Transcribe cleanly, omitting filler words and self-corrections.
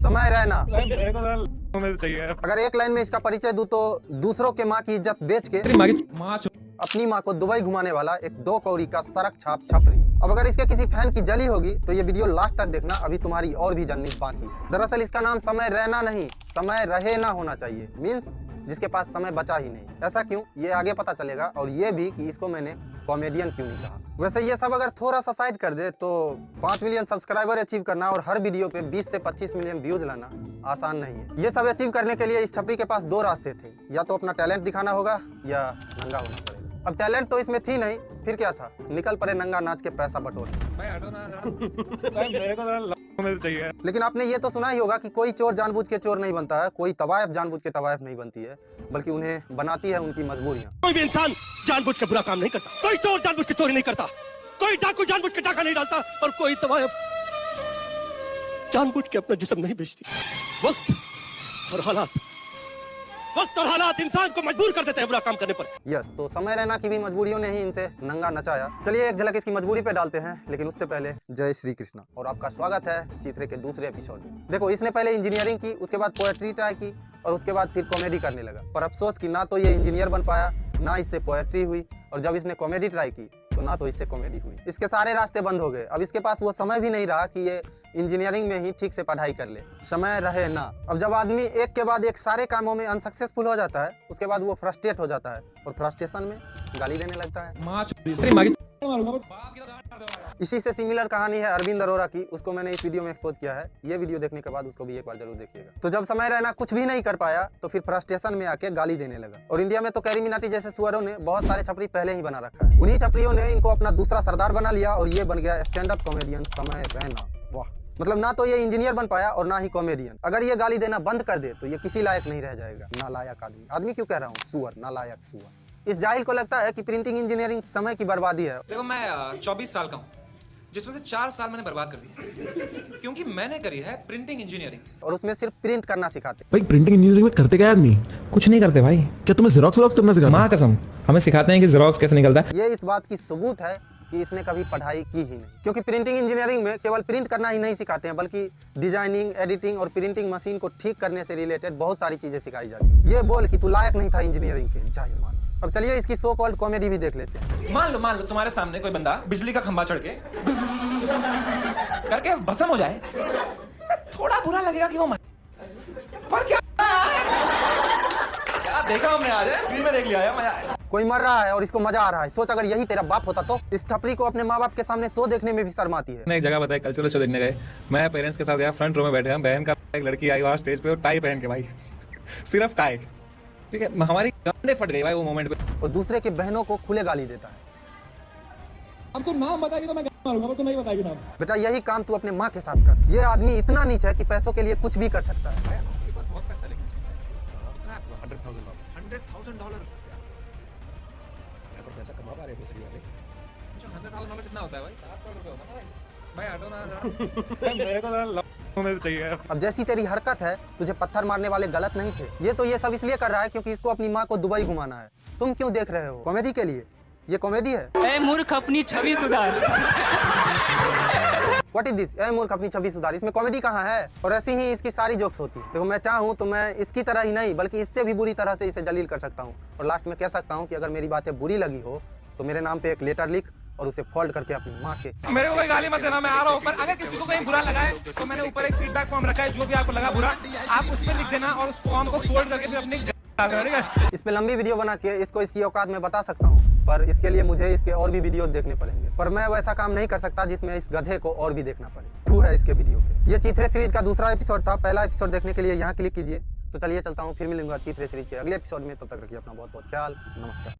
समय रैना। मेरे को चाहिए। अगर एक लाइन में इसका परिचय दूं तो दूसरों के माँ की इज्जत बेच के अपनी माँ को दुबई घुमाने वाला एक 2 कौड़ी का सड़क छाप छपरी। अब अगर इसके किसी फैन की जली होगी तो ये वीडियो लास्ट तक देखना, अभी तुम्हारी और भी जलनी बाकी। दरअसल इसका नाम समय रैना नहीं, समय रहे ना होना चाहिए। मीन्स जिसके पास समय बचा ही नहीं। ऐसा क्यों, ये आगे पता चलेगा। और ये भी कि इसको मैंने कॉमेडियन क्यों नहीं कहा। वैसे ये सब अगर थोड़ा सा साइड कर दे तो 5 मिलियन सब्सक्राइबर अचीव करना और हर वीडियो पे 20 से 25 मिलियन व्यूज लाना आसान नहीं है। ये सब अचीव करने के लिए इस छपरी के पास 2 रास्ते थे, या तो अपना टैलेंट दिखाना होगा या नंगा होना पड़ेगा। अब टैलेंट तो इसमें थी नहीं, फिर क्या था, निकल पड़े नंगा नाच के पैसा बटोरे। मेरे को चाहिए। लेकिन आपने ये तो सुना ही होगा कि कोई चोर जानबूझ के चोर नहीं बनता है, कोई तवायफ जानबूझ के तवायफ नहीं बनती है, बल्कि उन्हें बनाती है उनकी मजबूरियां। कोई भी इंसान जानबूझ के बुरा काम नहीं करता, कोई चोर जानबूझ के चोरी नहीं करता, कोई डाकू जानबूझ के डाका नहीं डालता, और कोई तवायफ जानबूझ के अपना जिस्म नहीं बेचती। वक्त और हालात इंसान को मजबूर कर देते हैं बुरा काम करने पर। यस, तो समय रैना की भी मजबूरियों ने ही इनसे नंगा नचाया। चलिए एक झलक इसकी मजबूरी पे डालते हैं, लेकिन उससे पहले जय श्री कृष्णा और आपका स्वागत है चीथरे के दूसरे एपिसोड में। देखो, इसने पहले इंजीनियरिंग की, उसके बाद पोएट्री ट्राई की और उसके बाद फिर कॉमेडी करने लगा। पर अफसोस कि ना तो ये इंजीनियर बन पाया, ना इससे पोएट्री हुई, और जब इसने कॉमेडी ट्राई की तो ना तो इससे कॉमेडी हुई। इसके सारे रास्ते बंद हो गए। अब इसके पास वो समय भी नहीं रहा कि ये इंजीनियरिंग में ही ठीक से पढ़ाई कर ले। समय रहे ना। अब जब आदमी एक के बाद एक सारे कामों में अनसक्सेसफुल हो जाता है, उसके बाद वो फ्रस्ट्रेट हो जाता है और फ्रस्ट्रेशन में गाली देने लगता है। इसी से सिमिलर कहानी है अरविंद अरोरा की, उसको मैंने इस वीडियो में एक्सपोज किया है। ये वीडियो देखने के बाद उसको भी एक बार जरूर देखिएगा। तो जब समय रहना कुछ भी नहीं कर पाया तो फिर फ्रस्ट्रेशन में आके गाली देने लगा। और इंडिया में तो कैरी मिनाटी जैसे सुअरों ने बहुत सारे छपरी पहले ही बना रखा है। उन्हीं छपरियों ने इनको अपना दूसरा सरदार बना लिया और ये बन गया स्टैंड अप कॉमेडियन समय रैना। वाह, मतलब ना तो ये इंजीनियर बन पाया और ना ही कॉमेडियन। अगर ये गाली देना बंद कर दे तो ये किसी लायक नहीं रह जाएगा। नालायक आदमी क्यों कह रहा हूँ, सुअर, नालायक सुअर। इस जाहिल को लगता है कि प्रिंटिंग इंजीनियरिंग समय की बर्बादी है। देखो, मैं 24 साल का हूँ, जिसमें से 4 साल मैंने बर्बाद कर दिए, क्योंकि मैंने करी है प्रिंटिंग इंजीनियरिंग। और उसमें सिर्फ प्रिंट करना सिखाते। भाई प्रिंटिंग इंजीनियरिंग में करते क्या आदमी? कुछ नहीं करते भाई। क्या तुम्हें जेरोक्स करना सिखाते? माँ कसम, हमें सिखाते हैं कि जेरोक्स कैसे निकलता है। ये इस बात की सबूत है कि इसने कभी पढ़ाई की ही नहीं। क्योंकि प्रिंटिंग इंजीनियरिंग में केवल प्रिंट करना ही नहीं सिखाते हैं, बल्कि डिजाइनिंग, एडिटिंग और प्रिंटिंग मशीन को ठीक करने से रिलेटेड बहुत सारी चीजें सिखाई जाती है। ये बोल कि तू लायक नहीं था इंजीनियरिंग के, जाहिल मानुस। अब चलिए इसकी सो कॉल्ड कॉमेडी भी देख लेते हैं। मान लो तुम्हारे सामने कोई बंदा बिजली का खंभा चढ़ के करके भस्म हो जाए, थोड़ा बुरा लगेगा कि वो पर क्या देखा हमने आज, फ्री में देख लिया है, मजा आया। कोई मर रहा है और इसको मजा आ रहा है। सोच अगर यही तेरा बाप होता तो। इस छपरी को अपने माँ बाप के सामने शो देखने में भी शर्म आती है। मैं एक जगह बताया, कल्चरल शो देखने गए, मैं पेरेंट्स के साथ गया, फ्रंट रो में बैठे हैं, बहन का एक लड़की आई वहाँ स्टेज पे और टाई पहन के, भाई सिर्फ टाई, ठीक है, हमारी गांडें फट गई भाई वो मोमेंट पे। और दूसरे के बहनों को खुले गाली देता है। अब तो नाम बताएगी तो मैं मारूंगा, तो नहीं बताएगी नाम। बेटा यही काम तू अपने माँ के साथ कर। ये आदमी इतना नीच है कि पैसों के लिए कुछ भी कर सकता है। $100,000 पैसा कमा पा रहे हैं दूसरी वाले। $100,000 कितना होता है भाई? 7 करोड़ रुपए होता है भाई। हटो ना। मेरे को चाहिए। अब जैसी तेरी हरकत है, तुझे पत्थर मारने वाले गलत नहीं थे। ये तो ये सब इसलिए कर रहा है क्योंकि इसको अपनी माँ को दुबई घुमाना है। तुम क्यों देख रहे हो? कॉमेडी के लिए। ये कॉमेडी है। ए मूर्ख, अपनी छवि सुधार। What is this? ए मूर्ख, अपनी छवि सुधार। इसमें कॉमेडी कहाँ है? और ऐसी ही इसकी सारी जोक्स होती है। देखो, मैं चाहूँ तो मैं इसकी तरह ही नहीं बल्कि इससे भी बुरी तरह से इसे जलील कर सकता हूँ। और लास्ट में कह सकता हूँ कि अगर मेरी बातें बुरी लगी हो तो मेरे नाम पे एक लेटर लिख और उसे फोल्ड करके अपनी माँ के। मेरे को कोई गाली मत देना, मैं आ रहा हूँ। पर अगर किसी को कहीं बुरा लगा है तो मैंने ऊपर एक फीडबैक फॉर्म रखा है, जो भी आपको लगा बुरा आप उस पर लिख देना और उस फॉर्म को फोल्ड करके फिर अपनी इस पे लंबी वीडियो बना के इसको इसकी औकात में बता सकता हूँ, पर इसके लिए मुझे इसके और भी वीडियो देखने पड़ेंगे। पर मैं वैसा काम नहीं कर सकता जिसमें इस गधे को और भी देखना पड़े। तू है इसके वीडियो पे। ये चीथरे सीरीज का दूसरा एपिसोड था। पहला एपिसोड देखने के लिए यहाँ क्लिक कीजिए। तो चलिए चलता हूँ, फिर मिलूंगा चीथरे सीरीज के अगले एपिसोड में। तब तक रखिए अपना बहुत बहुत ख्याल। नमस्कार।